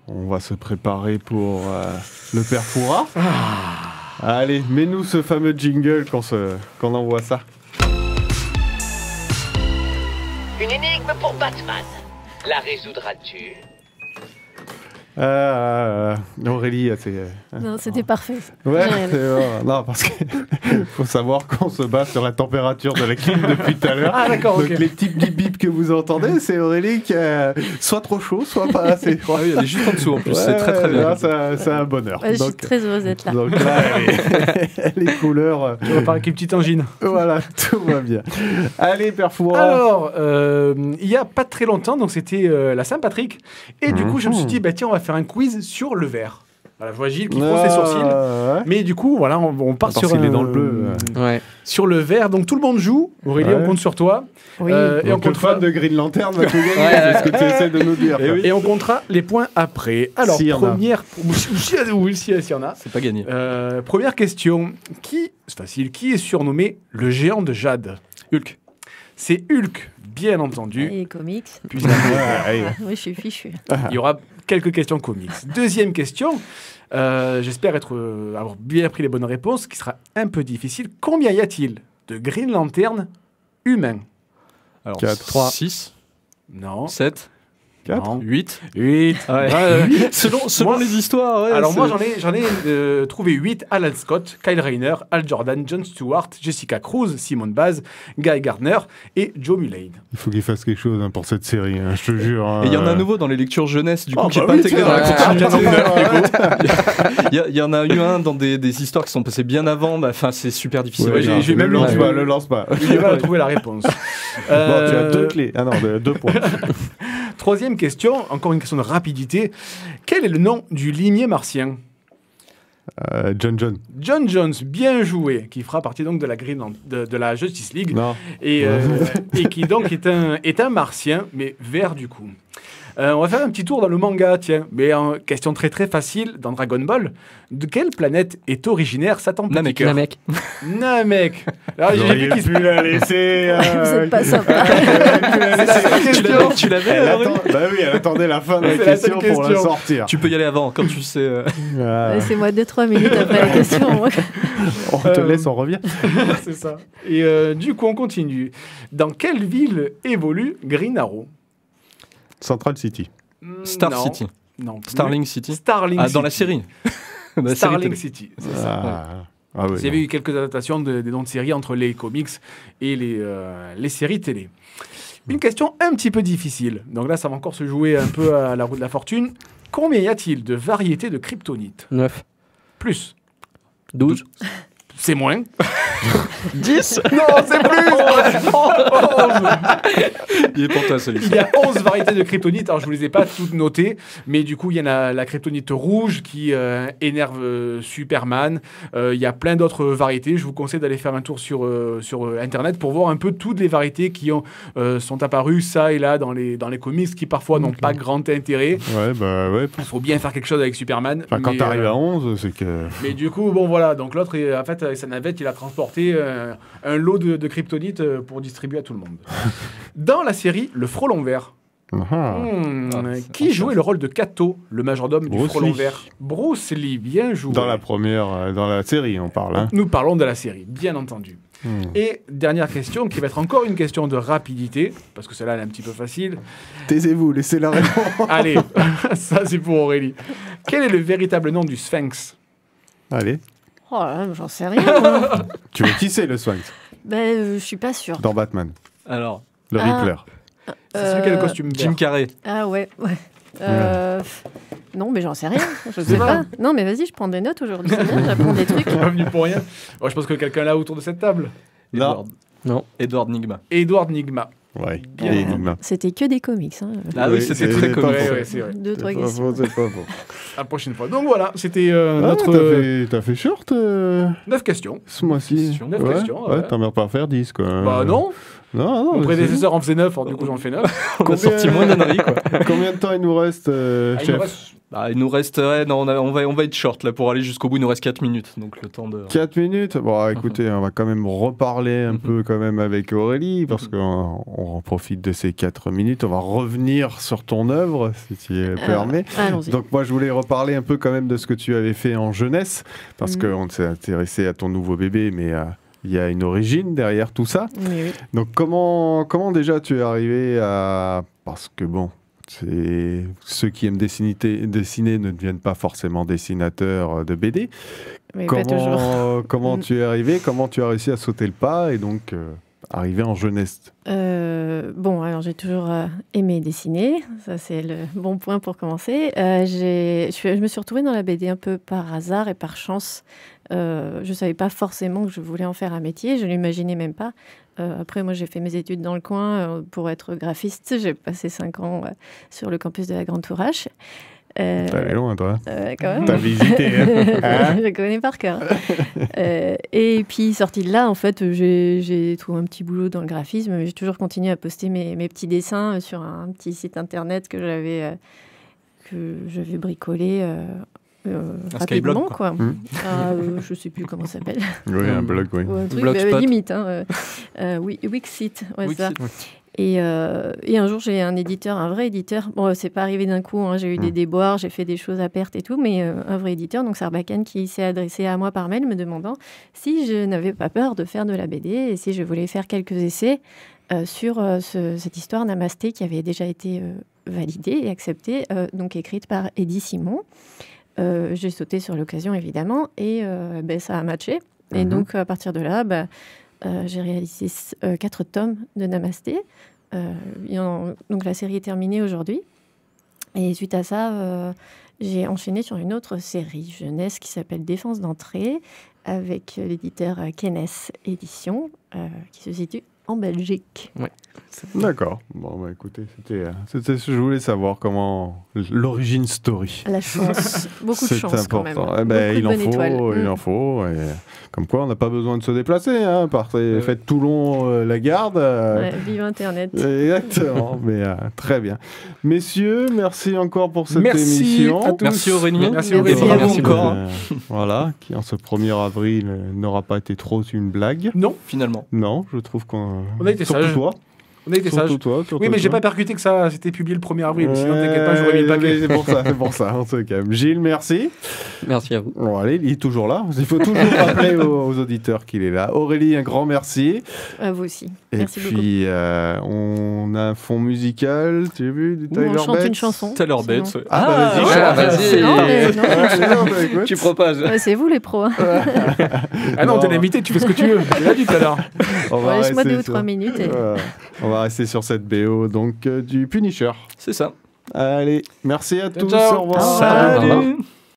On va se préparer pour le père Fouras. Allez, mets-nous ce fameux jingle quand on envoie ça. Une énigme pour Batman. La résoudras-tu? Aurélie, c'est... Non, c'était parfait. Ouais, J'ai rien. c'est bon. Non, parce qu'il faut savoir qu'on se base sur la température de la clim depuis tout à l'heure. Ah, d'accord, Donc ok. les petits bip bip que vous entendez, c'est Aurélie qui a soit trop chaud, soit pas assez. Ah oui, elle est juste en dessous en plus, c'est très très bien. Là, c'est un bonheur. Ouais, je suis très heureuse d'être là. Donc là, les couleurs, On va parler avec une petite angine. voilà, tout va bien. Allez, père Fouras. Alors, il y a pas très longtemps, donc c'était la Saint-Patrick, et du coup je me suis dit, bah tiens, on va faire un quiz sur le verre. Voilà, je vois Gilles qui fronce les sourcils. Ouais. Mais du coup, voilà, on part À part sur s'il est dans le bleu. Ouais. sur le vert. Donc tout le monde joue. Aurélie, Ouais. on compte sur toi. Oui. Et on Donc le comptera, fan de Green Lantern va tout gagner, Ouais. c'est ce que tu essaies de nous dire. et on comptera les points après. Alors, S'il y en a. première... Oui, s'il y en a. C'est pas gagné. Première question. C'est facile. Qui est surnommé le géant de Jade? Hulk. C'est Hulk, bien entendu. Et comics. Puisque Ouais, Ah, oui, je suis fichu. il y aura quelques questions comics. Deuxième question. J'espère avoir bien pris les bonnes réponses, qui sera un peu difficile. Combien y a-t-il de Green Lantern humains? Alors, 4, 3, 6, Non. 7, 4, 8. 8. Ouais. Selon Moi- les histoires, ouais. Alors moi c'est- j'en ai trouvé 8. Alan Scott, Kyle Rayner, Al Jordan, Jon Stewart, Jessica Cruz, Simone Baz, Guy Gardner et Joe Mulane. Il faut qu'il fasse quelque chose pour cette série, hein, je te jure. hein. Et il y en a un nouveau dans les lectures jeunesse, du coup, Oh, qui n'est bah pas oui, intégré tiens, dans la ouais. continuité. Il y en a eu un dans des histoires qui sont passées bien avant. Enfin, c'est super difficile. Ouais, j'ai non, même le lance lu- pas, le lance pas. J'ai du mal à trouver la réponse. Bon, tu as 2 clés. Ah non, 2 points. Troisième question, encore une question de rapidité. Quel est le nom du limier martien? John. John Jones, bien joué, qui fera partie donc de la de la Justice League Non. et qui donc est un martien, mais vert du coup. On va faire un petit tour dans le manga, tiens. Mais en question très très facile, dans Dragon Ball, de quelle planète est originaire Satan Petit Namek. Cœur? Namek. Namek. Alors, Vous j'ai vu auriez qu'il se... pu la laisser. Vous êtes pas sympa. Tu l'avais, Elle Aurélie attend- Bah oui, elle attendait la fin de la C'est la question seule pour la question. sortir. Tu peux y aller avant, quand tu sais. Ah, Laissez-moi 2-3 minutes après la question. on te laisse, on revient. C'est ça. Et du coup, on continue. Dans quelle ville évolue Green Arrow? Central City. Star Non. City. Non. plus. Starling City. Starling Ah, City. dans la série. Dans la série Starling télé. City. C'est ça. Ah oui. Il y avait eu quelques adaptations des noms de séries entre les comics et les séries télé. Une question un petit peu difficile. Donc là, ça va encore se jouer un peu à la roue de la fortune. Combien y a-t-il de variétés de kryptonite? 9. Plus. 12. C'est moins. 10. Non, c'est plus. Il est pour toi, celui-ci. Il y a 11 variétés de kryptonite. Alors, je ne vous les ai pas toutes notées, mais du coup, il y en a la kryptonite rouge qui énerve Superman. Il y a plein d'autres variétés. Je vous conseille d'aller faire un tour sur Internet pour voir un peu toutes les variétés qui sont apparues ça et là dans les comics qui parfois n'ont pas grand intérêt. Ouais, bah ouais. Il faut bien faire quelque chose avec Superman. Enfin, quand mais, t'arrives à 11, c'est que... mais du coup, bon voilà. Donc l'autre, en fait, avec sa navette, il a transporté un lot de kryptonite pour distribuer à tout le monde. Dans la série Le Frelon Vert, Ah. qui jouait le rôle de Kato, le majordome du Bruce Frelon Lee. Vert? Bruce Lee, bien joué. Dans la première, dans la série, on parle. Hein. Nous parlons de la série, bien entendu. Et dernière question, qui va être encore une question de rapidité, parce que celle-là, elle est un petit peu facile. Taisez-vous, laissez la réponse. Allez, ça c'est pour Aurélie. Quel est le véritable nom du Sphinx? Allez. Oh là là, j'en sais rien. moi. Tu veux qui c'est le Sphinx Ben, je suis pas sûre. dans Batman? Alors, Le Ah. Riddler. C'est celui qui a le costume Jim vert. Carrey. Ah ouais. Non, mais j'en sais rien. Je sais pas. Non, mais vas-y, je prends des notes aujourd'hui. C'est bien, j'apprends des trucs. Pas venu pour rien. Bon, je pense que quelqu'un là autour de cette table. Edward. Non. Edward Nigma. Edward Nigma. Ouais. Bien. Et Enigma. C'était que des comics. Hein. Ah oui, c'était c'est très pas comique. faux. Ouais, c'est vrai. Deux, trois C'est pas questions. faux, c'est pas faux. À la prochaine fois. Donc voilà, c'était Ah, notre t'as fait short 9 questions. ce mois-ci. Neuf questions, ouais. T'aimerais pas faire 10, quoi. Bah non, Non, mon mais prédécesseur en faisait 9, alors du coup j'en fais 9. On a sorti moins d'anneries, quoi. Combien de temps il nous reste, Il me chef? reste Il nous reste, non, on va être short là pour aller jusqu'au bout. Il nous reste 4 minutes, donc le temps de. 4 minutes. Bon, écoutez, on va quand même reparler un peu quand même avec Aurélie parce qu'on on profite de ces 4 minutes. On va revenir sur ton œuvre, si tu le permets. Allons-y. Donc moi, je voulais reparler un peu quand même de ce que tu avais fait en jeunesse parce qu'on s'est intéressé à ton nouveau bébé, mais il y a une origine derrière tout ça. Oui. Donc comment déjà tu es arrivé à... Parce que bon, ceux qui aiment dessiner ne deviennent pas forcément dessinateurs de BD. Mais pas toujours. Comment tu es arrivé? Comment tu as réussi à sauter le pas et donc arriver en jeunesse? Alors j'ai toujours aimé dessiner. Ça, c'est le bon point pour commencer. Je me suis retrouvée dans la BD un peu par hasard et par chance. Je ne savais pas forcément que je voulais en faire un métier. Je ne l'imaginais même pas. Après, moi, j'ai fait mes études dans le coin pour être graphiste. J'ai passé 5 ans sur le campus de la Grande Tourache. T'es allé loin, toi. Quand même. T'as visité. Hein. Je connais par cœur. Et puis, sortie de là, en fait, j'ai trouvé un petit boulot dans le graphisme. Mais j'ai toujours continué à poster mes petits dessins sur un petit site internet que j'avais bricolé. Rapidement, Skyblock, quoi. Je sais plus comment ça s'appelle. Oui, un blog, oui. Ou un truc, Blogspot. limite. Oui, Wixit, ouais, Wixit, ça. ouais. Et un jour, j'ai un éditeur, un vrai éditeur. Bon, c'est pas arrivé d'un coup, hein, j'ai eu des déboires, j'ai fait des choses à perte et tout, mais un vrai éditeur, donc Sarbacane, qui s'est adressé à moi par mail me demandant si je n'avais pas peur de faire de la BD et si je voulais faire quelques essais sur cette histoire Namasté qui avait déjà été validée et acceptée, donc écrite par Eddie Simon. J'ai sauté sur l'occasion, évidemment, et ça a matché. Et donc, à partir de là, j'ai réalisé 4 tomes de Namasté. Donc, la série est terminée aujourd'hui. Et suite à ça, j'ai enchaîné sur une autre série jeunesse qui s'appelle Défense d'entrée, avec l'éditeur Kenes Éditions, qui se situe en Belgique. Ouais. D'accord. Bon, écoutez, c'était ce que je voulais savoir, comment l'origine story. La chance, beaucoup de chance important. quand même. Il Beaucoup de bonnes étoiles. en faut. Et comme quoi, on n'a pas besoin de se déplacer. Hein, faites Toulon, la garde. Vive Internet. Exactement. Mais très bien. Messieurs, merci encore pour cette Merci émission. à tous. Merci Aurélie. Merci Aurélie. Merci encore. Voilà, qui en ce 1er avril n'aura pas été trop une blague. Non, Finalement. Non, je trouve qu'on... On a été surtout sages. toi. on a été sages. Surtout toi. Oui, mais j'ai pas percuté que ça c'était publié le 1er avril. Sinon, t'inquiète pas, j'aurais mis le paquet. C'est pour ça, on se calme. Gilles, merci. Merci à vous. Bon, allez, il est toujours là. Il faut toujours rappeler aux auditeurs qu'il est là. Aurélie, un grand merci. À vous aussi. Et Merci beaucoup. puis, on a un fond musical, tu as vu, du Ou Tyler on chante Bates. une chanson. Tyler sinon. Bates. Ouais. Vas-y, ouais, chante. vas-y. Non, mais non, Tu proposes. ouais, c'est vous les pros. Hein. Ah non, Non. t'es l'invité, tu fais ce que tu veux. Je l'ai dit tout à l'heure. On va Laisse-moi rester 2 ou sur- 3 minutes. Et... On va rester sur cette BO donc du Punisher. C'est ça. Allez, merci à tous. ciao. Au revoir. Au revoir. Salut. Au revoir.